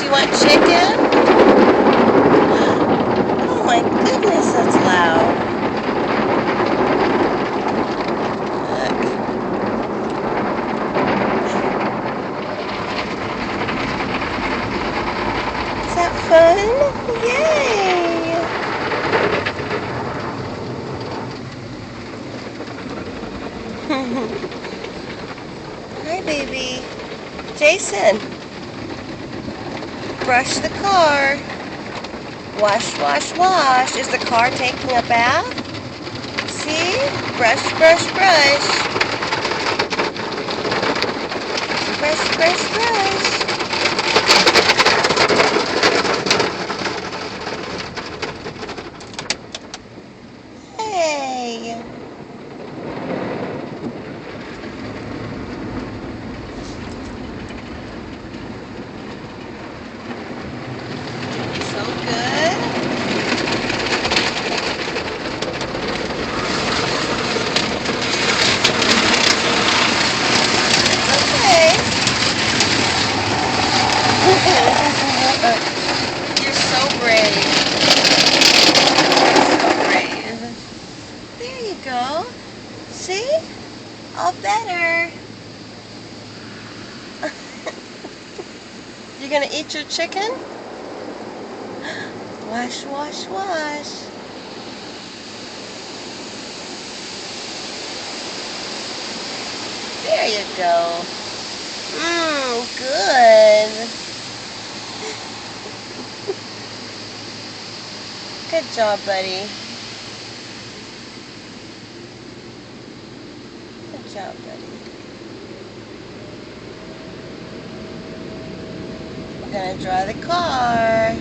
You want chicken? Oh my goodness, that's loud. Look. Is that fun? Yay! Hi, baby. Jason, brush the car. Wash, wash, wash. Is the car taking a bath? See? Brush, brush, brush. Brush, brush, brush. Hey. So good. Okay. You're so brave. You're so brave. There you go. See? All better. You gonna eat your chicken? Wash, wash, wash. There you go. Good. Good job, buddy. Good job, buddy. We're gonna draw the car.